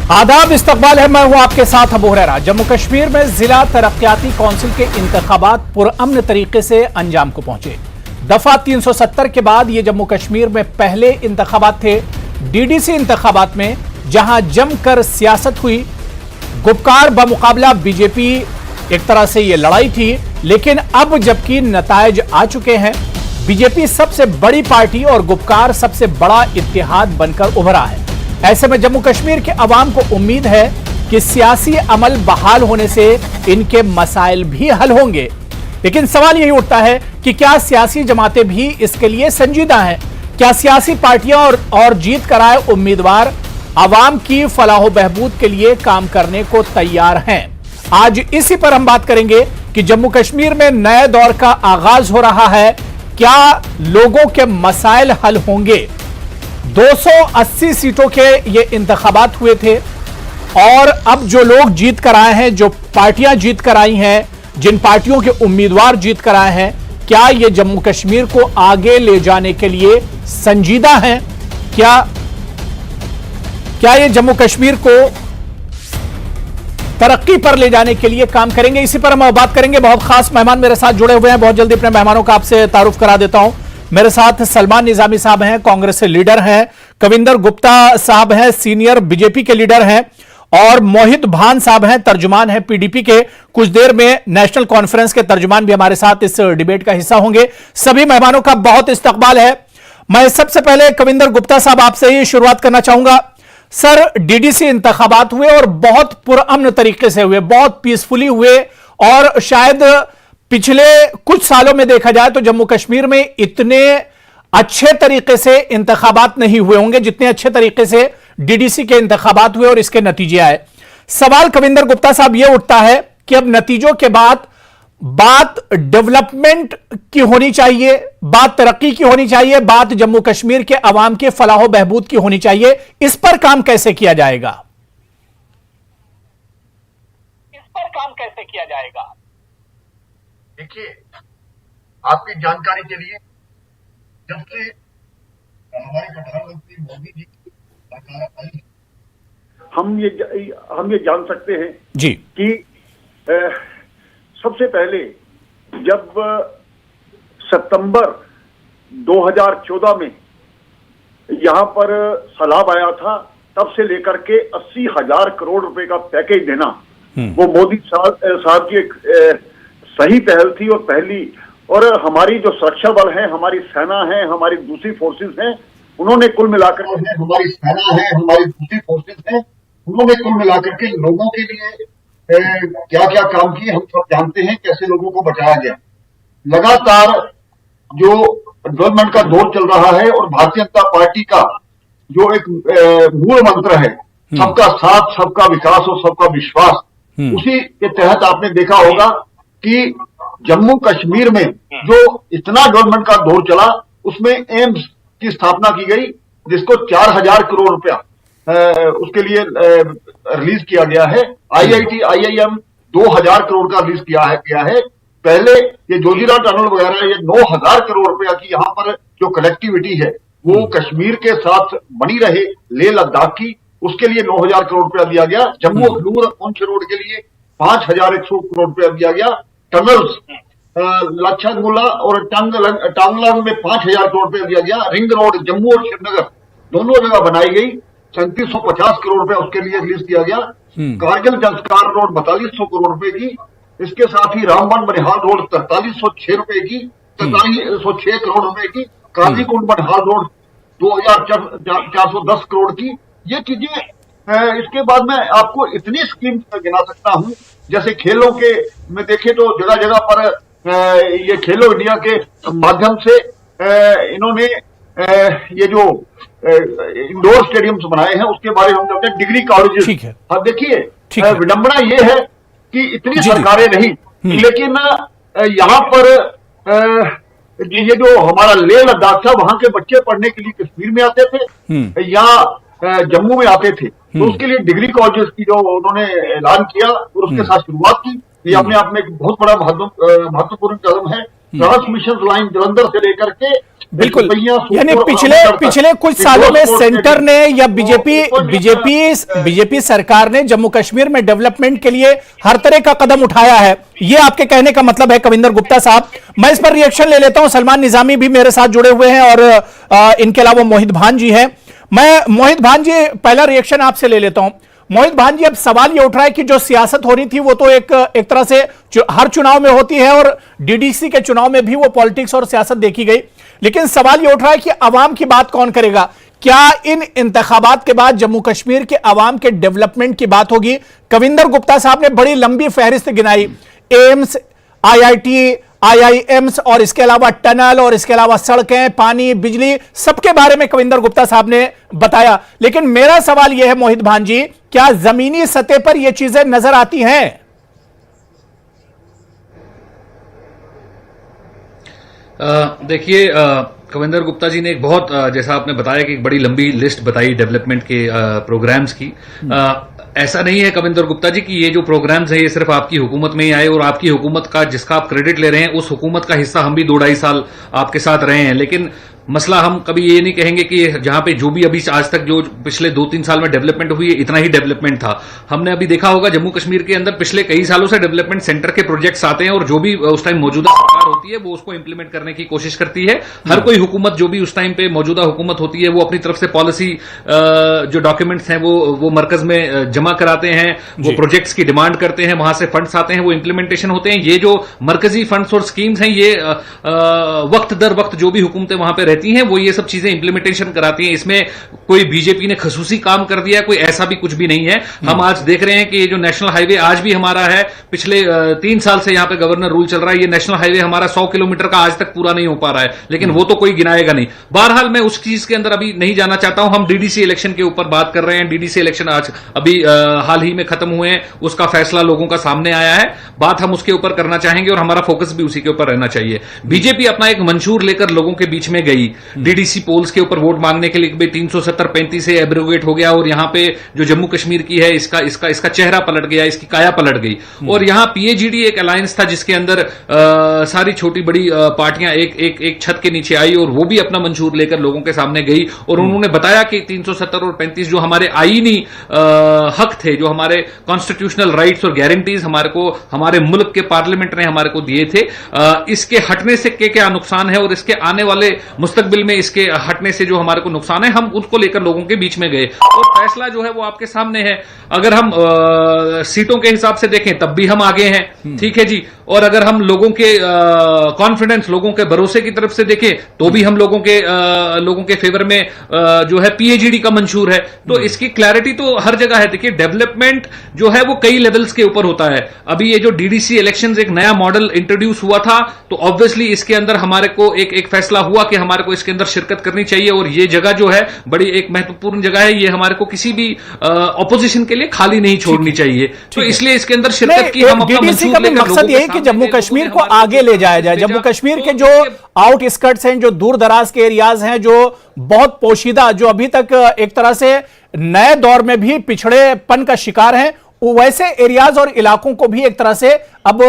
आदाब, इस्तकबाल है। मैं हूं आपके साथ अबू हुरैरा। जम्मू कश्मीर में जिला तरक्याती कौंसिल के इंतखाबात पुरअमन तरीके से अंजाम को पहुंचे। दफा 370 के बाद ये जम्मू कश्मीर में पहले इंतखाबात थे। डीडीसी इंतखाबात में जहां जमकर सियासत हुई, गुपकार बमुकाबला बीजेपी एक तरह से ये लड़ाई थी, लेकिन अब जबकि नतायज आ चुके हैं, बीजेपी सबसे बड़ी पार्टी और गुपकार सबसे बड़ा इत्तेहाद बनकर उभरा है। ऐसे में जम्मू कश्मीर के अवाम को उम्मीद है कि सियासी अमल बहाल होने से इनके मसाइल भी हल होंगे। लेकिन सवाल यही उठता है कि क्या सियासी जमातें भी इसके लिए संजीदा हैं? क्या सियासी पार्टियां और जीत कराए उम्मीदवार अवाम की फलाह बहबूद के लिए काम करने को तैयार हैं? आज इसी पर हम बात करेंगे कि जम्मू कश्मीर में नए दौर का आगाज हो रहा है। क्या लोगों के मसाइल हल होंगे? 280 सीटों के ये इंतखाबात हुए थे और अब जो लोग जीत कर आए हैं, जो पार्टियां जीत कर आई हैं, जिन पार्टियों के उम्मीदवार जीत कर आए हैं, क्या ये जम्मू कश्मीर को आगे ले जाने के लिए संजीदा हैं? क्या ये जम्मू कश्मीर को तरक्की पर ले जाने के लिए काम करेंगे? इसी पर हम बात करेंगे। बहुत खास मेहमान मेरे साथ जुड़े हुए हैं। बहुत जल्दी अपने मेहमानों का आपसे तारुफ करा देता हूं। मेरे साथ सलमान निजामी साहब हैं, कांग्रेस से लीडर हैं। कविंदर गुप्ता साहब हैं, सीनियर बीजेपी के लीडर हैं। और मोहित भान साहब हैं, तर्जुमान हैं पीडीपी के। कुछ देर में नेशनल कॉन्फ्रेंस के तर्जुमान भी हमारे साथ इस डिबेट का हिस्सा होंगे। सभी मेहमानों का बहुत इस्तकबाल है। मैं सबसे पहले कविंदर गुप्ता साहब आपसे ही शुरुआत करना चाहूंगा। सर, डीडीसी इंतखाबात हुए और बहुत पुरअमन तरीके से हुए, बहुत पीसफुली हुए, और शायद पिछले कुछ सालों में देखा जाए तो जम्मू कश्मीर में इतने अच्छे तरीके से इंतखाबात नहीं हुए होंगे जितने अच्छे तरीके से डीडीसी के इंतखाबात हुए और इसके नतीजे आए। सवाल कविंदर गुप्ता साहब ये उठता है कि अब नतीजों के बाद बात डेवलपमेंट की होनी चाहिए, बात तरक्की की होनी चाहिए, बात जम्मू कश्मीर के अवाम के फलाह बहबूद की होनी चाहिए। इस पर काम कैसे किया जाएगा? देखिए, आपकी जानकारी के लिए, जब से हमारे प्रधानमंत्री मोदी जी की सरकार आई, हम ये जान सकते हैं जी कि सबसे पहले जब सितंबर 2014 में यहां पर सैलाब आया था, तब से लेकर के 80,000 करोड़ रुपए का पैकेज देना, वो मोदी साहब की एक सही पहल थी और पहली। और हमारी जो सुरक्षा बल है, हमारी सेना है, हमारी दूसरी फोर्सेस हैं, उन्होंने कुल मिलाकर हमारी सेना है, हमारी दूसरी फोर्सेस हैं, उन्होंने कुल मिलाकर के लोगों के लिए क्या क्या काम किए हम सब जानते हैं। कैसे लोगों को बचाया गया। लगातार जो डेवलपमेंट का दौर चल रहा है और भारतीय जनता पार्टी का जो एक मूल मंत्र है, सबका साथ, सबका विकास और सबका विश्वास, उसी के तहत आपने देखा होगा कि जम्मू कश्मीर में जो इतना डेवलपमेंट का दौर चला, उसमें एम्स की स्थापना की गई, जिसको 4,000 करोड़ रुपया उसके लिए रिलीज किया गया है। IIT, IIM 2,000 करोड़ का रिलीज किया है। पहले ये जोजिला टनल वगैरह, ये 9,000 करोड़ रुपया की यहाँ पर जो कनेक्टिविटी है वो कश्मीर के साथ बनी रहे, लेह लद्दाख की, उसके लिए 9,000 करोड़ रुपया दिया गया। जम्मू अखनूर पुंछ रोड के लिए 5,100 करोड़ रुपया दिया गया। टनल्स लच्छगुला और टांगलंग में 5,000 करोड़ रुपया दिया गया। रिंग रोड जम्मू और श्रीनगर दोनों जगह बनाई गई, 3750 करोड़ रुपया उसके लिए रिलीज किया गया। कारगिल जंस्कार रोड 4200 करोड़ रुपए की। इसके साथ ही रामबन बनिहाल रोड 4306 रुपए की, 4306 करोड़ रुपए की। काजीकुंड बनिहाल रोड 2,410 करोड़ की। ये चीजें, इसके बाद मैं आपको इतनी स्कीम गिना सकता हूं, जैसे खेलों के में देखें तो जगह जगह पर ये खेलो इंडिया के माध्यम से इन्होंने ये जो इंडोर स्टेडियम्स बनाए हैं, उसके बारे में हम कहते हैं डिग्री कॉलेजेस। अब देखिए, विडंबना ये है कि इतनी सरकारें नहीं, लेकिन यहाँ पर ये जो हमारा लेह लद्दाख था, वहां के बच्चे पढ़ने के लिए कश्मीर में आते थे या जम्मू में आते थे, तो उसके लिए डिग्री कॉलेजेस की जो उन्होंने ऐलान किया और उसके साथ शुरुआत की, ये अपने आप में एक बहुत बड़ा महत्वपूर्ण कदम है। ट्रांसमिशन लाइन जलंधर से लेकर के बिल्कुल, यानी पिछले कुछ सालों में सेंटर ने या बीजेपी सरकार ने जम्मू कश्मीर में डेवलपमेंट के लिए हर तरह का कदम उठाया है, ये आपके कहने का मतलब है कविंदर गुप्ता साहब। मैं इस पर रिएक्शन ले लेता हूं, सलमान निजामी भी मेरे साथ जुड़े हुए हैं और इनके अलावा मोहित भान जी हैं। मैं मोहित भान जी पहला रिएक्शन आपसे ले लेता हूं। मोहित भान जी, अब सवाल ये उठ रहा है कि जो सियासत हो रही थी वो तो एक तरह से हर चुनाव में होती है और डीडीसी के चुनाव में भी वो पॉलिटिक्स और सियासत देखी गई, लेकिन सवाल ये उठ रहा है कि अवाम की बात कौन करेगा? क्या इन इंतखाबात के बाद जम्मू कश्मीर के अवाम के डेवलपमेंट की बात होगी? कविंदर गुप्ता साहब ने बड़ी लंबी फहरिस्त गिनाई, एम्स, आईआईटी, आईआईएम्स और इसके अलावा टनल और इसके अलावा सड़कें, पानी, बिजली, सबके बारे में कविंदर गुप्ता साहब ने बताया। लेकिन मेरा सवाल यह है मोहित भान जी, क्या जमीनी सतह पर यह चीजें नजर आती हैं? देखिए, कविंदर गुप्ता जी ने एक बहुत जैसा आपने बताया कि एक बड़ी लंबी लिस्ट बताई डेवलपमेंट के प्रोग्राम्स की। ऐसा नहीं है कविंदर गुप्ता जी कि ये जो प्रोग्राम्स है ये सिर्फ आपकी हुकूमत में ही आए और आपकी हुकूमत का जिसका आप क्रेडिट ले रहे हैं उस हुकूमत का हिस्सा हम भी 2-2.5 साल आपके साथ रहे हैं, लेकिन मसला हम कभी ये नहीं कहेंगे कि जहां पे जो भी अभी आज तक जो पिछले 2-3 साल में डेवलपमेंट हुई है इतना ही डेवलपमेंट था। हमने अभी देखा होगा जम्मू कश्मीर के अंदर पिछले कई सालों से डेवलपमेंट सेंटर के प्रोजेक्ट्स आते हैं और जो भी उस टाइम मौजूदा सरकार होती है वो उसको इंप्लीमेंट करने की कोशिश करती है। हर कोई हुकूमत जो भी उस टाइम पे मौजूदा हुकूमत होती है वो अपनी तरफ से पॉलिसी जो डॉक्यूमेंट्स हैं वो मरकज में जमा कराते हैं, वो प्रोजेक्ट्स की डिमांड करते हैं, वहां से फंड्स आते हैं, वो इंप्लीमेंटेशन होते हैं। ये जो मरकजी फंड्स और स्कीम्स हैं ये वक्त दर वक्त जो भी हुकूमतें वहां पे रहती हैं वो ये सब चीजें इंप्लीमेंटेशन कराती हैं। इसमें कोई बीजेपी ने खसूसी काम कर दिया, कोई ऐसा भी कुछ भी नहीं है। हम आज देख रहे हैं कि ये जो नेशनल हाईवे आज भी हमारा है, पिछले 3 साल से यहां पे गवर्नर रूल चल रहा है, ये नेशनल हाईवे हमारा 100 किलोमीटर का आज तक पूरा नहीं हो पा रहा है, लेकिन वो तो कोई गिनाएगा नहीं। बहरहाल मैं उस चीज के अंदर अभी नहीं जाना चाहता हूं। हम डीडीसी इलेक्शन के ऊपर बात कर रहे हैं। डीडीसी इलेक्शन आज अभी हाल ही में खत्म हुए हैं, उसका फैसला लोगों का सामने आया है, बात हम उसके ऊपर करना चाहेंगे और हमारा फोकस भी उसी के ऊपर रहना चाहिए। बीजेपी अपना एक मंशूर लेकर लोगों के बीच में गई, डीडीसी पोल्स के ऊपर वोट मांगने के लिए 370-35 से एब्रोगेट हो गया और यहां पे जो जम्मू कश्मीर की है इसका चेहरा पलट गया, इसकी काया पलट गई। और यहां पीएजीडी एक अलायंस था जिसके अंदर सारी छोटी बड़ी पार्टियां एक छत के नीचे आई और वो भी अपना मंशूर लेकर लोगों के सामने गई और उन्होंने बताया कि 370 और 35 जो हमारे आईनी हक थे, जो हमारे कॉन्स्टिट्यूशनल राइट्स और गारंटीज हमारे मुल्क के पार्लियामेंट ने हमारे को दिए थे, इसके हटने से क्या नुकसान है और इसके आने वाले मुस्तकबिल में इसके हटने से जो हमारे को नुकसान है, हम उसको लेकर लोगों के बीच में गए और फैसला जो है वो आपके सामने है। अगर हम सीटों के हिसाब से देखें तब भी हम आगे हैं, ठीक है जी, और अगर हम लोगों के कॉन्फिडेंस, लोगों के भरोसे की तरफ से देखें तो भी हम लोगों के फेवर में जो है पीएजीडी का मंशूर है। तो इसकी क्लैरिटी तो हर जगह है। देखिए, डेवलपमेंट जो है वो कई लेवल्स के ऊपर होता है। अभी ये जो डीडीसी इलेक्शंस एक नया मॉडल इंट्रोड्यूस हुआ था तो ऑब्वियसली इसके अंदर हमारे को एक फैसला हुआ कि हमारे को इसके अंदर शिरकत करनी चाहिए और ये जगह जो है बड़ी एक महत्वपूर्ण जगह है, ये हमारे को किसी भी ऑपोजिशन के लिए खाली नहीं छोड़नी चाहिए। तो इसलिए इसके अंदर शिरकत की हम अपना डीडीसी का भी मकसद यही कि जम्मू कश्मीर को आगे ले जाया जाए। जम्मू कश्मीर के जो आउटस्कर्ट्स हैं, जो दूर दराज के एरियाज हैं, जो बहुत पोशीदा, जो अभी तक एक तरह से नए दौर में भी पिछड़ेपन का शिकार हैं, वैसे एरियाज और इलाकों को भी एक तरह से अब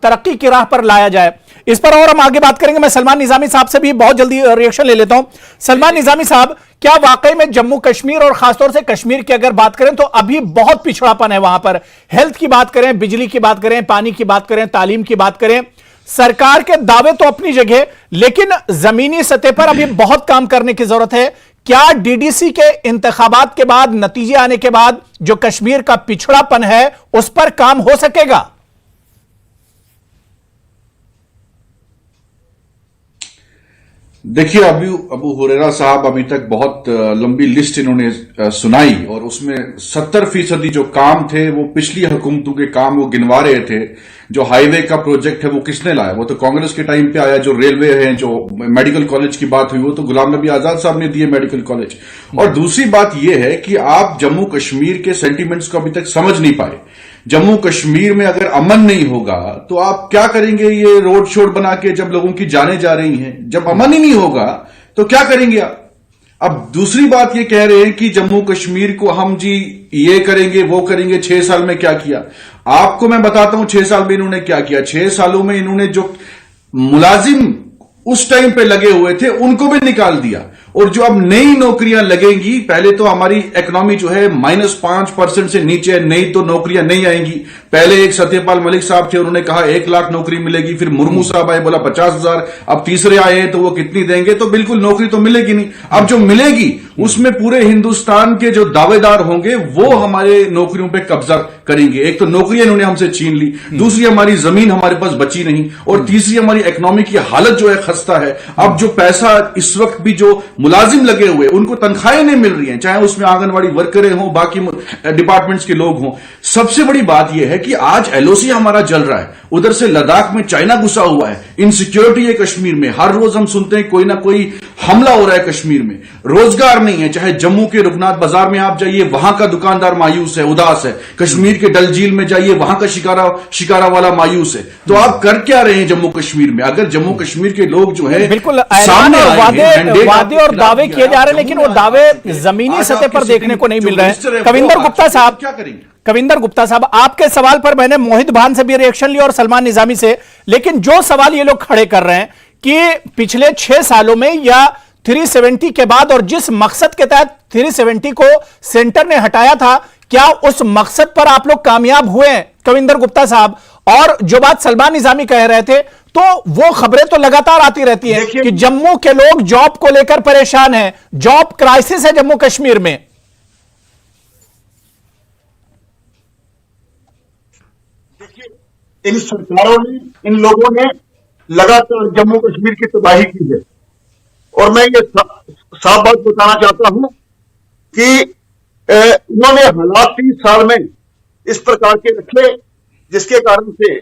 तरक्की की राह पर लाया जाए। इस पर और हम आगे बात करेंगे। मैं सलमान निजामी साहब से भी बहुत जल्दी रिएक्शन ले लेता हूं। सलमान निजामी साहब, क्या वाकई में जम्मू कश्मीर और खासतौर से कश्मीर की अगर बात करें तो अभी बहुत पिछड़ापन है वहां पर? हेल्थ की बात करें, बिजली की बात करें, पानी की बात करें, तालीम की बात करें, सरकार के दावे तो अपनी जगह, लेकिन जमीनी सतह पर अभी बहुत काम करने की जरूरत है। क्या डीडीसी के इंतखाबात के बाद, नतीजे आने के बाद जो कश्मीर का पिछड़ापन है उस पर काम हो सकेगा? देखिए, अबू हुरैरा साहब अभी तक बहुत लंबी लिस्ट इन्होंने सुनाई और उसमें 70% जो काम थे वो पिछली हुकूमतों के काम वो गिनवा रहे थे। जो हाईवे का प्रोजेक्ट है वो किसने लाया? वो तो कांग्रेस के टाइम पे आया। जो रेलवे है, जो मेडिकल कॉलेज की बात हुई वो तो गुलाम नबी आजाद साहब ने दिए मेडिकल कॉलेज। और दूसरी बात यह है कि आप जम्मू कश्मीर के सेंटीमेंट्स को अभी तक समझ नहीं पाए। जम्मू कश्मीर में अगर अमन नहीं होगा तो आप क्या करेंगे? ये रोड शोड बना के जब लोगों की जानें जा रही हैं, जब अमन ही नहीं होगा तो क्या करेंगे आप? अब दूसरी बात ये कह रहे हैं कि जम्मू कश्मीर को हम जी ये करेंगे वो करेंगे। 6 साल में क्या किया? आपको मैं बताता हूं 6 साल में इन्होंने क्या किया। 6 सालों में इन्होंने जो मुलाजिम उस टाइम पे लगे हुए थे उनको भी निकाल दिया। और जो अब नई नौकरियां लगेंगी, पहले तो हमारी इकोनॉमी जो है -5% से नीचे है, नई तो नौकरियां नहीं आएंगी। पहले एक सत्यपाल मलिक साहब थे, उन्होंने कहा 1 लाख नौकरी मिलेगी, फिर मुर्मू साहब आए बोला 50,000, अब तीसरे आए हैं तो वो कितनी देंगे, तो बिल्कुल नौकरी तो मिलेगी नहीं। अब जो मिलेगी उसमें पूरे हिंदुस्तान के जो दावेदार होंगे वो हमारे नौकरियों पे कब्जा करेंगे। एक तो नौकरियां इन्होंने हमसे छीन ली, दूसरी हमारी जमीन हमारे पास बची नहीं, और तीसरी हमारी इकोनॉमी की हालत जो है खस्ता है। अब जो पैसा इस वक्त भी जो मुलाजिम लगे हुए उनको तनख्वाहें नहीं मिल रही हैं, चाहे उसमें आंगनवाड़ी वर्करें हों, बाकी डिपार्टमेंट्स के लोग हों। सबसे बड़ी बात यह है कि आज एलओसी हमारा जल रहा है, उधर से लद्दाख में चाइना घुसा हुआ है, इनसिक्योरिटी है कश्मीर में, हर रोज हम सुनते हैं कोई ना कोई हमला हो रहा है कश्मीर में, रोजगार नहीं है। चाहे जम्मू के रुकनाथ बाजार में आप जाइए, वहां का दुकानदार मायूस है, उदास है। कश्मीर के डल झील में जाइए, वहां का शिकारा वाला मायूस है। तो आप कर क्या रहे हैं जम्मू कश्मीर में? अगर जम्मू कश्मीर के लोग जो है बिल्कुल सामने वादे और दावे किए जा रहे हैं, लेकिन वो दावे जमीनी सतह पर देखने को नहीं मिल रहे हैं। कविंदर गुप्ता साहब, क्या करेंगे? कविंदर गुप्ता साहब, आपके सवाल पर मैंने मोहित भान से भी रिएक्शन लिया और सलमान निजामी से, लेकिन जो सवाल ये लोग खड़े कर रहे हैं कि पिछले 6 सालों में या 370 के बाद और जिस मकसद के तहत 370 को सेंटर ने हटाया था, क्या उस मकसद पर आप लोग कामयाब हुए हैं कविंदर गुप्ता साहब? और जो बात सलमान निजामी कह रहे थे, तो वो खबरें तो लगातार आती रहती हैं कि जम्मू के लोग जॉब को लेकर परेशान हैं, जॉब क्राइसिस है जम्मू कश्मीर में। इन सरकारों ने, इन लोगों ने लगातार जम्मू कश्मीर की तबाही की है। और मैं ये साफ बात बताना चाहता हूं कि इन्होंने हालात 30 साल में इस प्रकार के रखे, जिसके कारण से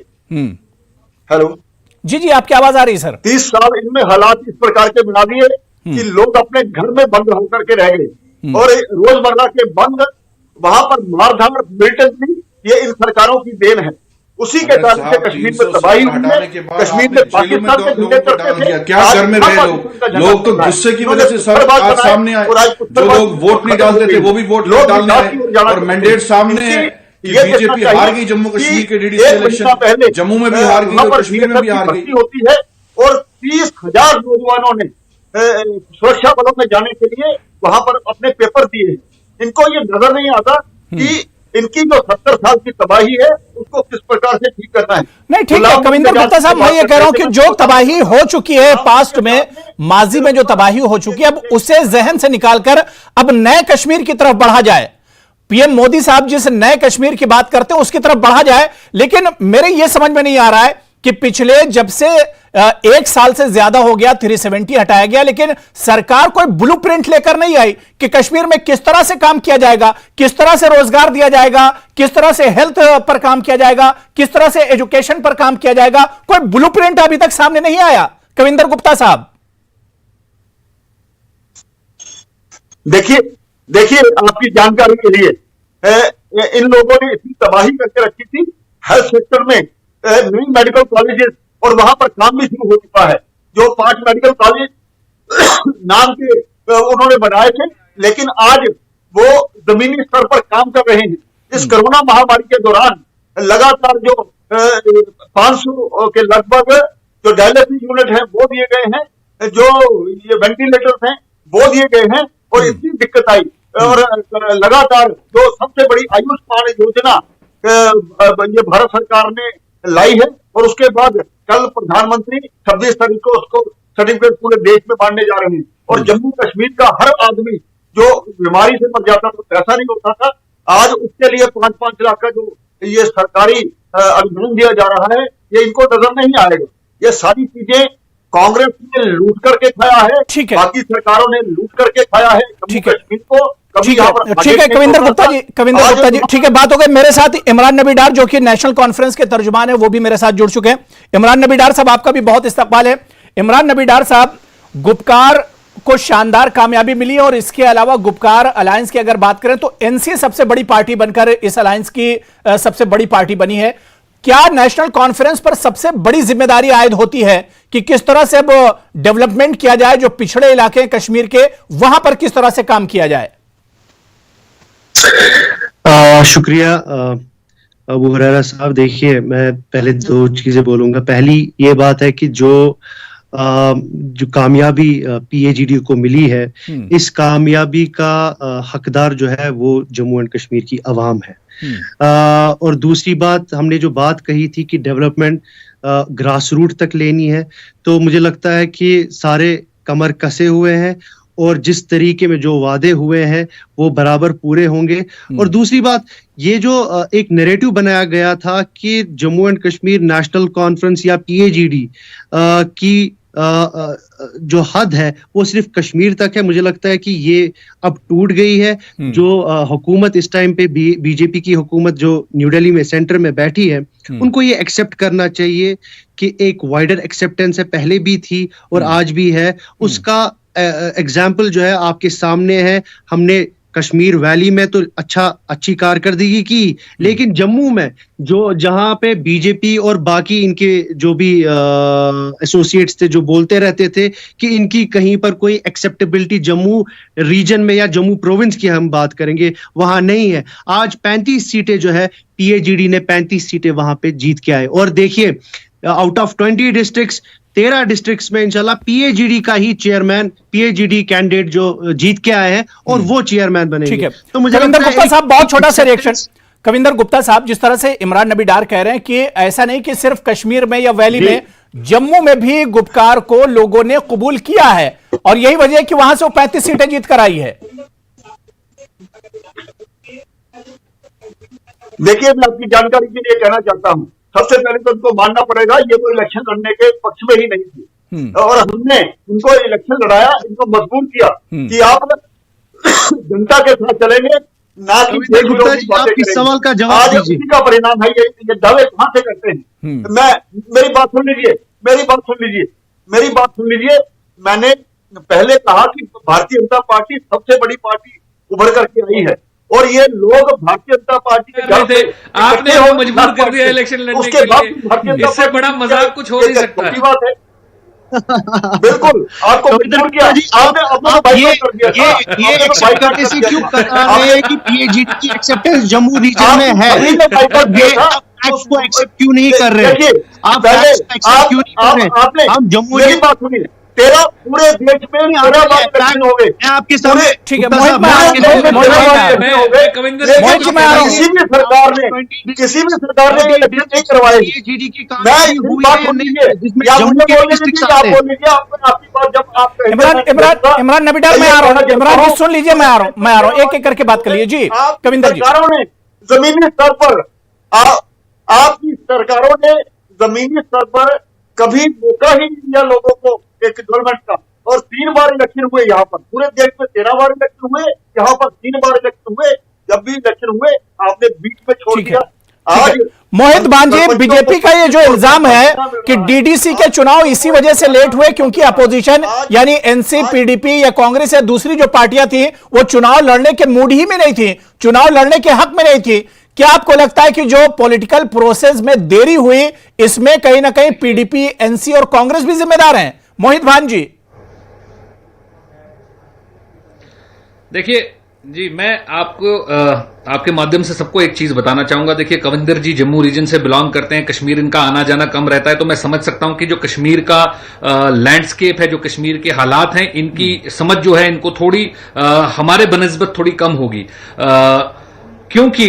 हेलो जी जी, आपकी आवाज आ रही सर। 30 साल इनमें हालात इस प्रकार के बना दिए कि लोग अपने घर में बंद होकर के रह गए, और रोजमर्रा के बंद, वहां पर मारधाड़, मिलिटेंसी, ये इन सरकारों की देन है। उसी के कारण से कश्मीर में तबाही हुई है। कश्मीर में पाकिस्तान के झंडे चढ़ते थे, क्या घर में रहे लोग तो गुस्से की वजह से सर आज सामने आए। जो लोग वोट नहीं डालते थे वो भी वोट डालने आए, और मैंडेट सामने है कि बीजेपी हार गई जम्मू कश्मीर के डीडीसी इलेक्शन, जम्मू में भी हार गई और कश्मीर में भी हार गई होती है। और 30,000 नौजवानों ने सुरक्षा बलों में जाने के लिए वहां पर अपने पेपर दिए हैं। इनको ये नजर नहीं आता कि इनकी जो 70 साल की तबाही है उसको किस प्रकार से ठीक करना है। नहीं, ठीक है कविंदर गुप्ता साहब, मैं ये कह रहा हूं कि जो तबाही हो चुकी है पास्ट में, माजी में जो तबाही हो चुकी है, अब उसे जहन से निकालकर अब नए कश्मीर की तरफ बढ़ा जाए। पीएम मोदी साहब जिस नए कश्मीर की बात करते हैं उसकी तरफ बढ़ा जाए। लेकिन मेरे यह समझ में नहीं आ रहा है कि पिछले जब से 1 साल से ज्यादा हो गया 370 हटाया गया, लेकिन सरकार कोई ब्लूप्रिंट लेकर नहीं आई कि कश्मीर में किस तरह से काम किया जाएगा, किस तरह से रोजगार दिया जाएगा, किस तरह से हेल्थ पर काम किया जाएगा, किस तरह से एजुकेशन पर काम किया जाएगा। कोई ब्लूप्रिंट अभी तक सामने नहीं आया कविंदर गुप्ता साहब। देखिए आपकी जानकारी के लिए, इन लोगों ने इतनी तबाही करके रखी थी हेल्थ सेक्टर में, नई मेडिकल कॉलेजेस, और वहां पर काम भी शुरू हो चुका है। जो 5 मेडिकल कॉलेज नाम के उन्होंने बनाए थे, लेकिन आज वो जमीनी स्तर पर काम कर रहे हैं। इस कोरोना महामारी के दौरान लगातार जो 500 के लगभग जो डायलिसिस यूनिट हैं वो दिए गए हैं, जो ये वेंटिलेटर्स हैं वो दिए गए हैं, और इतनी दिक्कत आई। और लगातार जो सबसे बड़ी आयुष्मान योजना ये भारत सरकार ने लाई है, और उसके बाद कल प्रधानमंत्री 26 तारीख को उसको सर्टिफिकेट पूरे देश में बांटने जा रहे हैं। और जम्मू कश्मीर का हर आदमी जो बीमारी से मर जाता था, पैसा नहीं होता था, आज उसके लिए 5-5 लाख का जो ये सरकारी अनुदान दिया जा रहा है, ये इनको नजर नहीं आएगा। ये सारी चीजें कांग्रेस ने लूट करके खाया है, बाकी सरकारों ने लूट करके खाया है जम्मू कश्मीर को। ठीक है कविंदर गुप्ता जी, ठीक है, बात हो गई। मेरे साथ इमरान नबी डार जो कि नेशनल कॉन्फ्रेंस के तर्जुमान है, वो भी मेरे साथ जुड़ चुके हैं। इमरान नबी डार साहब, आपका भी बहुत इस्तकबाल है। इमरान नबी डार साहब, गुपकार को शानदार कामयाबी मिली, और इसके अलावा गुपकार अलायंस की अगर बात करें तो एनसीए सबसे बड़ी पार्टी बनकर इस अलायंस की सबसे बड़ी पार्टी बनी है। क्या नेशनल कॉन्फ्रेंस पर सबसे बड़ी जिम्मेदारी आयद होती है कि किस तरह से अब डेवलपमेंट किया जाए, जो पिछड़े इलाके हैं कश्मीर के, वहां पर किस तरह से काम किया जाए? शुक्रिया। अबू हुरैरा साहब, देखिए मैं पहले दो चीजें बोलूंगा। पहली ये बात है कि जो कामयाबी PAGD को मिली है, इस कामयाबी का हकदार जो है वो जम्मू एंड कश्मीर की अवाम है। और दूसरी बात, हमने जो बात कही थी कि डेवलपमेंट ग्रास रूट तक लेनी है, तो मुझे लगता है कि सारे कमर कसे हुए हैं और जिस तरीके में जो वादे हुए हैं वो बराबर पूरे होंगे। और दूसरी बात, ये जो एक नैरेटिव बनाया गया था कि Jammu and Kashmir national conference या PAGD की जो हद है वो सिर्फ कश्मीर तक है, मुझे लगता है कि ये अब टूट गई है। जो हुकूमत इस टाइम पे BJP की हुकूमत जो न्यू दिल्ली में सेंटर में बैठी है, उनको ये एक्सेप्ट करना चाहिए कि एक वाइडर एक्सेप्टेंस है, पहले भी थी और आज भी है। उसका एग्जाम्पल जो है आपके सामने है। हमने कश्मीर वैली में तो अच्छी कारकर्दगी की, लेकिन जम्मू में जहां पे BJP और बाकी इनके जो भी एसोसिएट्स थे जो बोलते रहते थे कि इनकी कहीं पर कोई एक्सेप्टेबिलिटी जम्मू रीजन में या जम्मू प्रोविंस की हम बात करेंगे, वहां नहीं है। आज 35 सीटें जो है PAGD ने 35 सीटें वहां पे जीत के आए। और देखिए, आउट ऑफ 20 डिस्ट्रिक्ट्स 13 डिस्ट्रिक्ट्स में इंशाल्लाह PAGD का ही चेयरमैन, PAGD कैंडिडेट जो जीत के आए हैं और वो चेयरमैन बनेंगे। ठीक है, तो मुझे कविंदर गुप्ता साहब, बहुत छोटा सा रिएक्शन। कविंदर गुप्ता साहब, जिस तरह से इमरान नबी डार कह रहे हैं कि ऐसा नहीं कि सिर्फ कश्मीर में या वैली में, जम्मू में भी गुपकार को लोगों ने कबूल किया है और यही वजह है कि वहां से वो 35 सीटें जीत कर आई है। देखिए, मैं आपकी जानकारी के लिए कहना चाहता हूं, सबसे पहले तो उनको मानना पड़ेगा ये तो इलेक्शन लड़ने के पक्ष में ही नहीं थी और हमने इनको इलेक्शन लड़ाया, इनको मजबूर किया कि आप जनता के साथ चलेंगे, ना कि आपकी सवाल का जवाब दीजिए। इसी का परिणाम है ये दावे कहां से करते हैं। मेरी बात सुन लीजिए। मैंने पहले कहा कि भारतीय जनता पार्टी सबसे बड़ी पार्टी उभर करके आई है और ये लोग भारतीय जनता पार्टी के आपने मजबूर कर दिया इलेक्शन लड़ने के लिए, इससे बड़ा मजाक कुछ हो नहीं सकता है। बात है बिल्कुल, आपको मजबूर किया, ये एक्सेप्टेंस क्यों कर रहे हैं कि PAGD की एक्सेप्टेंस जम्मू रीजन में है, आपको एक्सेप्ट क्यों नहीं कर रहे? आप एक्सेप्ट क्यों नहीं कर रहे? हम जम्मू की बात सुनिए, तेरा पूरे देश में इलेक्शन हो गए, मैं आपके सामने, ठीक है, किसी भी सरकार ने इलेक्शन नहीं करवाए। इमरान नबी डार, मैं आ रहा हूँ, इमरान जी सुन लीजिए, मैं आ रहा हूँ, एक एक करके बात कर लीजिए जी। कविंदर जी, सरकारों ने जमीनी स्तर पर आपकी सरकारों ने जमीनी स्तर पर कभी मौका ही नहीं दिया लोगों को एक डेवलपमेंट का। और 3 बार इलेक्शन हुए यहाँ पर, पूरे देश में 13 बार इलेक्शन हुए, यहाँ पर 3 बार इलेक्शन हुए। जब भी इलेक्शन हुए आपने बीच में छोड़ दिया। आज मोहित भांजे, बीजेपी का ये जो इल्जाम है कि DDC के चुनाव इसी वजह से लेट हुए क्योंकि अपोजिशन यानी NC, PDP या कांग्रेस या दूसरी जो पार्टियां थी वो चुनाव लड़ने के मूड ही में नहीं थी, चुनाव लड़ने के हक में नहीं थी। क्या आपको लगता है कि जो पॉलिटिकल प्रोसेस में देरी हुई इसमें कहीं ना कहीं PDP, NC और कांग्रेस भी जिम्मेदार हैं? मोहित भांजी, देखिए जी, मैं आपको आपके माध्यम से सबको एक चीज बताना चाहूंगा। देखिए, कविंदर जी जम्मू रीजन से बिलोंग करते हैं, कश्मीर इनका आना जाना कम रहता है, तो मैं समझ सकता हूं कि जो कश्मीर का लैंडस्केप है, जो कश्मीर के हालात हैं, इनकी समझ जो है इनको थोड़ी हमारे बनिस्बत थोड़ी कम होगी, क्योंकि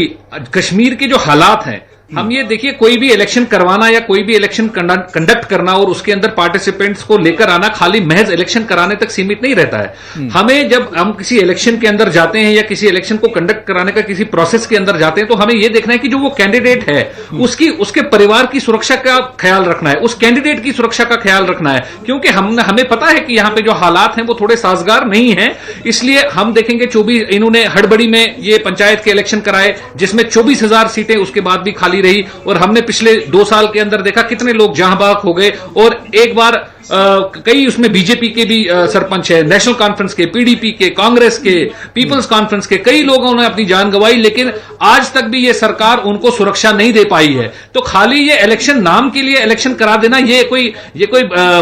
कश्मीर के जो हालात हैं, हम ये देखिए, कोई भी इलेक्शन करवाना या कोई भी इलेक्शन कंडक्ट करना और उसके अंदर पार्टिसिपेंट्स को लेकर आना खाली महज इलेक्शन कराने तक सीमित नहीं रहता है। हमें जब हम किसी इलेक्शन के अंदर जाते हैं या किसी इलेक्शन को कंडक्ट कराने का किसी प्रोसेस के अंदर जाते हैं, तो हमें यह देखना है कि जो वो कैंडिडेट है उसके परिवार की सुरक्षा का ख्याल रखना है, उस कैंडिडेट की सुरक्षा का ख्याल रखना है, क्योंकि हमें पता है कि यहां पर जो हालात हैं वो थोड़े साजगार नहीं है। इसलिए हम देखेंगे 24 इन्होंने हड़बड़ी में ये पंचायत के इलेक्शन कराए जिसमें 24,000 सीटें उसके बाद भी खाली रही, और हमने पिछले 2 साल के अंदर देखा कितने लोग जहां बाग हो गए। और एक बार कई उसमें बीजेपी के भी सरपंच है, नेशनल कॉन्फ्रेंस के, पीडीपी के, कांग्रेस के, पीपल्स कॉन्फ्रेंस के, कई लोगों ने अपनी जान गंवाई, लेकिन आज तक भी ये सरकार उनको सुरक्षा नहीं दे पाई है। तो खाली ये इलेक्शन नाम के लिए इलेक्शन करा देना, ये कोई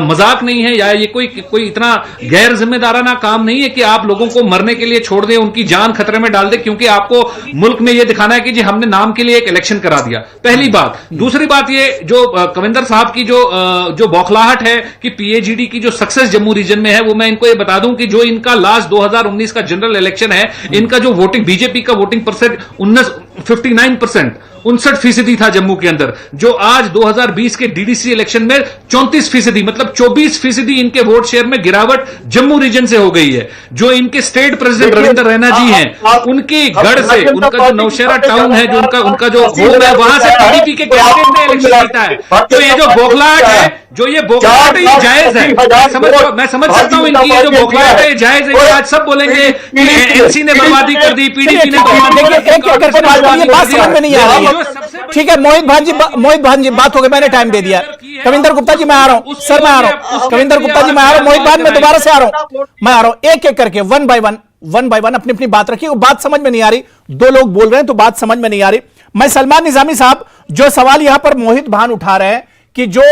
मजाक नहीं है, या ये कोई इतना गैर जिम्मेदाराना काम नहीं है कि आप लोगों को मरने के लिए छोड़ दें, उनकी जान खतरे में डाल दें, क्योंकि आपको मुल्क में यह दिखाना है कि जी हमने नाम के लिए एक इलेक्शन करा दिया। पहली बात। दूसरी बात, ये जो कविंदर साहब की जो बौखलाहट है कि पीएजीडी की जो सक्सेस जम्मू रीजन में है, वो मैं इनको ये बता दूं कि जो इनका लास्ट 2019 का जनरल इलेक्शन है, इनका जो वोटिंग, बीजेपी का वोटिंग परसेंट 59%, 59% था जम्मू के अंदर, जो आज 2020 के डीडीसी इलेक्शन में 34%, मतलब 24% इनके वोट शेयर में गिरावट जम्मू रीजन से हो गई है। जो इनके स्टेट प्रेसिडेंट रविंद्र रैना जी हैं, उनके गढ़ से, उनका जो नौशहरा टाउन है, जो उनका जो होम है, वहां से पीडीपी के कैंडिडेट ने इलेक्शन जीता है। तो ये जो बौखलाहट है, ये जायज है। मैं समझ सकता हूं इनकी ये जो बौखलाहट है जायज है। आज सब बोलेंगे कि एनसी ने बर्बादी कर दी, पीडीपी ने बर्बादी समझ में नहीं आ रही है। ठीक है मोहित भान जी बात हो गई, मैंने टाइम दे दिया। कविंदर गुप्ता जी मैं आ रहा हूं, सर मैं आ रहा हूं, कविंदर गुप्ता जी मैं आ रहा हूं, मोहित भान मैं दोबारा से आ रहा हूं, मैं आ रहा हूं, एक एक करके वन बाय वन अपनी अपनी बात रखिए। बात समझ में नहीं आ रही, दो लोग बोल रहे हैं तो बात समझ में नहीं आ रही। मैं सलमान निजामी साहब, जो सवाल यहां पर मोहित भान उठा रहे हैं कि जो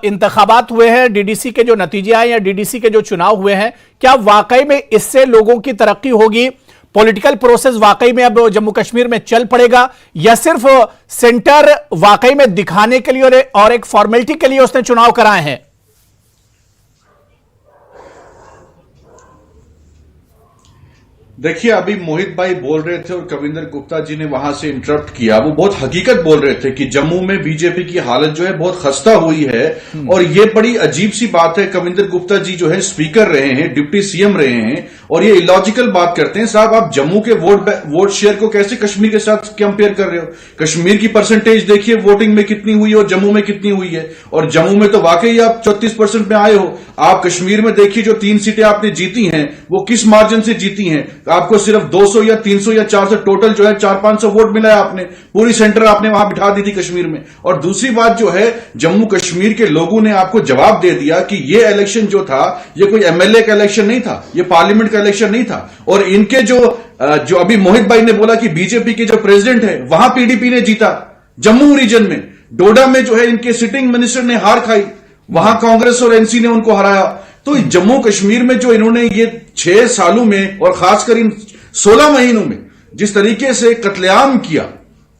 इंतखाबात हुए हैं, डीडीसी के जो नतीजे आए या डीडीसी के जो चुनाव हुए हैं, क्या वाकई में इससे लोगों की तरक्की होगी? पॉलिटिकल प्रोसेस वाकई में अब जम्मू कश्मीर में चल पड़ेगा, या सिर्फ सेंटर वाकई में दिखाने के लिए और एक फॉर्मेलिटी के लिए उसने चुनाव कराए हैं? देखिए, अभी मोहित भाई बोल रहे थे और कविंदर गुप्ता जी ने वहां से इंटरप्ट किया। वो बहुत हकीकत बोल रहे थे कि जम्मू में बीजेपी की हालत जो है बहुत खस्ता हुई है, और ये बड़ी अजीब सी बात है। कविंदर गुप्ता जी जो है स्पीकर रहे हैं, डिप्टी सीएम रहे हैं, और ये इलॉजिकल बात करते हैं। साहब, आप जम्मू के वोट शेयर को कैसे कश्मीर के साथ कंपेयर कर रहे हो? कश्मीर की परसेंटेज देखिए वोटिंग में कितनी हुई है और जम्मू में कितनी हुई है। और जम्मू में तो वाकई आप 34% में आए हो। आप कश्मीर में देखिए जो 3 सीटें आपने जीती हैं वो किस मार्जिन से जीती हैं। आपको सिर्फ 200 या 300 या 400 टोटल जो है 400-500 वोट मिला है। आपने पूरी सेंटर आपने वहां बिठा दी थी कश्मीर में। और दूसरी बात जो है, जम्मू कश्मीर के लोगों ने आपको जवाब दे दिया कि ये इलेक्शन जो था ये कोई एमएलए का इलेक्शन नहीं था, ये पार्लियामेंट का इलेक्शन नहीं था। और इनके जो अभी मोहित भाई ने बोला कि बीजेपी के जो प्रेसिडेंट है वहां पीडीपी ने जीता, जम्मू रीजन में डोडा में जो है इनके सिटिंग मिनिस्टर ने हार खाई, वहां कांग्रेस और एनसी ने उनको हराया। तो जम्मू कश्मीर में जो इन्होंने ये 6 सालों में और खासकर इन 16 महीनों में जिस तरीके से कत्लेआम किया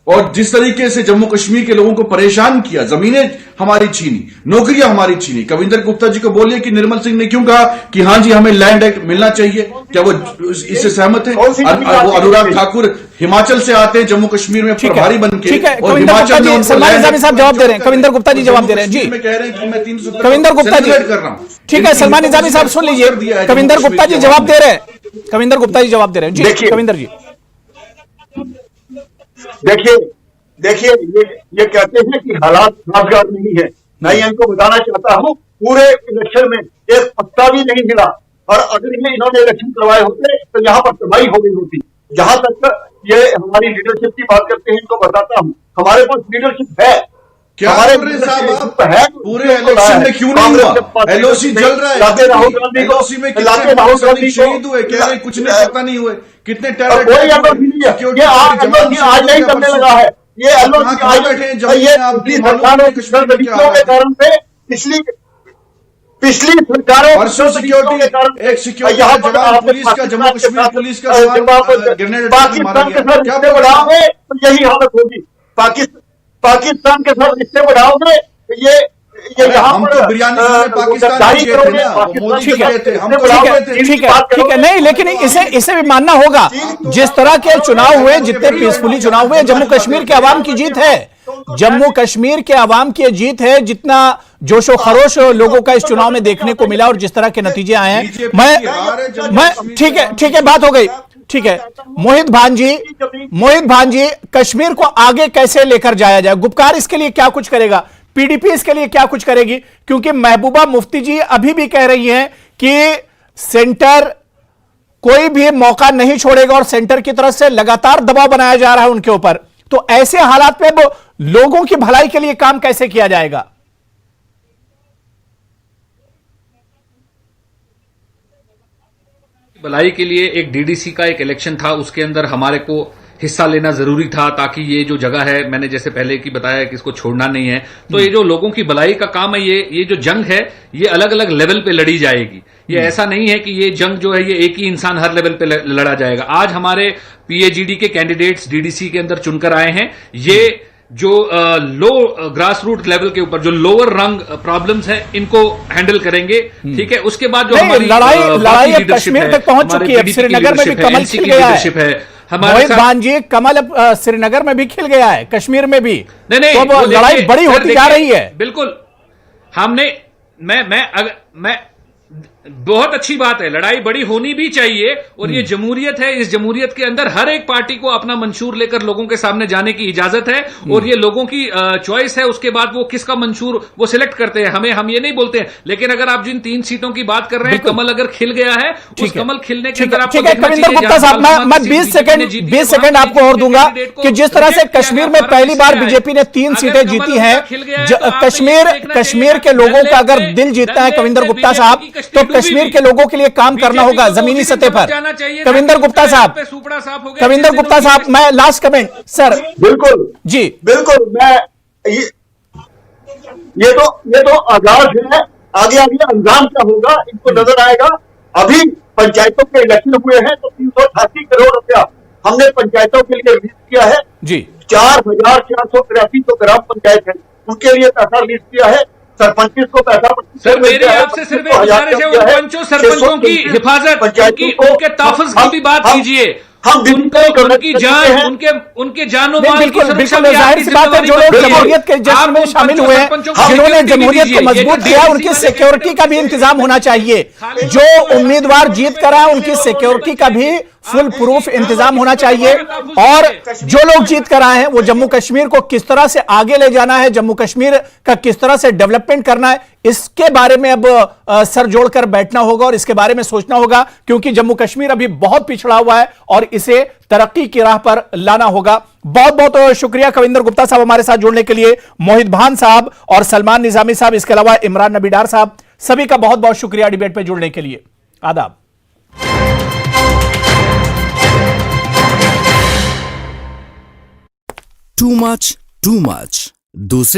और जिस तरीके से जम्मू कश्मीर के लोगों को परेशान किया, जमीनें हमारी छीनी, नौकरियां हमारी छीनी। कविंदर गुप्ता जी को बोलिए कि निर्मल सिंह ने क्यों कहा कि हां जी हमें लैंड एक्ट मिलना चाहिए, क्या वो इससे सहमत है? वो अनुराग ठाकुर हिमाचल से आते हैं जम्मू कश्मीर में प्रभारी बन के, और हिमाचल में सलमान निजामी साहब जवाब दे रहे हैं, कविंदर गुप्ता जी जवाब दे रहे हैं जी। मैं कह रहे हैं कि मैं 300 कविंदर गुप्ता जी कर रहा हूं। ठीक है, सलमान निजामी साहब सुन लीजिए, कविंदर गुप्ता जी जवाब दे रहे हैं, कविंदर गुप्ता जी जवाब दे रहे हैं जी। कविंदर जी देखिए ये कहते हैं कि हालात साजगार नहीं है। मैं इनको बताना चाहता हूं, पूरे इलेक्शन में एक पत्ता भी नहीं मिला, और अगर ये इन्होंने इलेक्शन करवाए होते तो यहाँ पर तबाही हो गई होती। जहां तक ये हमारी लीडरशिप की बात करते हैं, इनको बताता हूँ हमारे पास लीडरशिप है। क्या हमारे साहब है पूरे इलेक्शन में क्यों नहीं हुआ? एलओसी चल रहा है, राहुल गांधी एलओसी में कितने राहुल गांधी शहीद हुए, कह रहे कुछ नहीं पता नहीं हुए, कितने टेररिस्ट आज नहीं करने लगा है। ये के कारण से पिछली सरकारों परसों सिक्योरिटी एक सिक्योरिटी जवान पुलिस का जम्मू कश्मीर पुलिस का ग्रेनेड पाकिस्तान के साथ रिश्ते बढ़ाओगे तो यही हालत होगी। पाकिस्तान के साथ रिश्ते बढ़ाओगे तो ये हम तो बिरयानी पाकिस्तान ठीक है, नहीं लेकिन इसे भी मानना होगा, जिस तरह के चुनाव हुए, जितने पीसफुली चुनाव हुए, जम्मू कश्मीर के अवाम की जीत है, जम्मू कश्मीर के अवाम की जीत है। जितना जोशो खरोश लोगों का इस चुनाव में देखने को मिला और जिस तरह के नतीजे आए हैं, मैं ठीक है बात हो गई। ठीक है, मोहित भान जी कश्मीर को आगे कैसे लेकर जाया जाए? गुपकार इसके लिए क्या कुछ करेगा? पीडीपी इसके लिए क्या कुछ करेगी? क्योंकि महबूबा मुफ्ती जी अभी भी कह रही हैं कि सेंटर कोई भी मौका नहीं छोड़ेगा और सेंटर की तरफ से लगातार दबाव बनाया जा रहा है उनके ऊपर। तो ऐसे हालात में वो लोगों की भलाई के लिए काम कैसे किया जाएगा? भलाई के लिए एक डीडीसी का एक इलेक्शन था, उसके अंदर हमारे को हिस्सा लेना जरूरी था ताकि ये जो जगह है, मैंने जैसे पहले की बताया कि इसको छोड़ना नहीं है। तो ये जो लोगों की भलाई का काम है, ये जो जंग है ये अलग अलग लेवल पे लड़ी जाएगी। ये ऐसा नहीं है कि ये जंग जो है ये एक ही इंसान हर लेवल पे लड़ा जाएगा। आज हमारे पीएजीडी के कैंडिडेट्स डीडीसी के अंदर चुनकर आए हैं। ये जो लो ग्रास रूट लेवल के ऊपर जो लोअर रंग प्रॉब्लम्स हैं इनको हैंडल करेंगे, ठीक है। उसके बाद जो हमारी लड़ाई अब कश्मीर तक पहुंच चुकी है। श्रीनगर में भी कमल खिल गया है। मोहित भान जी, कमल अब श्रीनगर में भी खिल गया है, कश्मीर में भी। नहीं, तो अब लड़ाई बड़ी होती जा रही है। बिल्कुल, हमने मैं बहुत अच्छी बात है, लड़ाई बड़ी होनी भी चाहिए। और ये जमहूरियत है, इस जमहूरियत के अंदर हर एक पार्टी को अपना मंशूर लेकर लोगों के सामने जाने की इजाजत है और ये लोगों की चॉइस है। उसके बाद वो किसका मंशूर वो सिलेक्ट करते हैं, हम ये नहीं बोलते हैं। लेकिन अगर आप जिन 3 सीटों की बात कर रहे हैं, कमल अगर खिल गया है, उस कमल खिलने के अंदर आपको कविंदर गुप्ता साहब, मैं 20 सेकंड आपको और दूंगा कि जिस तरह से कश्मीर में पहली बार बीजेपी ने 3 सीटें जीती हैं, कश्मीर के लोगों का अगर दिल जीतना है कविंदर गुप्ता साहब, तो कश्मीर के लोगों के लिए काम करना होगा जमीनी सतह पर। कविंदर गुप्ता साहब, मैं लास्ट कमेंट सर। बिल्कुल जी, बिल्कुल। मैं ये तो आगाज है, आगे अंजाम क्या होगा इनको नजर आएगा। अभी पंचायतों के इलेक्शन हुए हैं तो 388 करोड़ रुपया हमने पंचायतों के लिए रिलीज किया है जी। 4483 तो ग्राम पंचायत है, उनके लिए पैसा रिलीज किया है। सरपंच को पैसा सर, मेरी आपसे सिर्फ एक गुजारिश है, उन पंचों सरपंचों की हिफाजत, उनके तहफ़्फ़ुज़ की भी बात कीजिए। उनकी जान, उनके जानो माल की सुरक्षा भी जाहिर सी बात है। जो लोग जमहूरियत के जश्न में शामिल हुए हैं, जिन्होंने जमहूरियत को मजबूत किया, उनकी सिक्योरिटी का भी इंतजाम होना चाहिए। जो उम्मीदवार जीत कर आए उनकी सिक्योरिटी का भी फुल प्रूफ इंतजाम होना चाहिए। और जो लोग जीत कर आए हैं वो जम्मू कश्मीर को किस तरह से आगे ले जाना है, जम्मू कश्मीर का किस तरह से डेवलपमेंट करना है, इसके बारे में अब सर जोड़कर बैठना होगा और इसके बारे में सोचना होगा, क्योंकि जम्मू कश्मीर अभी बहुत पिछड़ा हुआ है और इसे तरक्की की राह पर लाना होगा। बहुत बहुत शुक्रिया कविंदर गुप्ता साहब हमारे साथ जुड़ने के लिए, मोहित भान साहब और सलमान निजामी साहब, इसके अलावा इमरान नबी डार साहब, सभी का बहुत बहुत शुक्रिया डिबेट पर जुड़ने के लिए। आदाब। टू मच दूसरे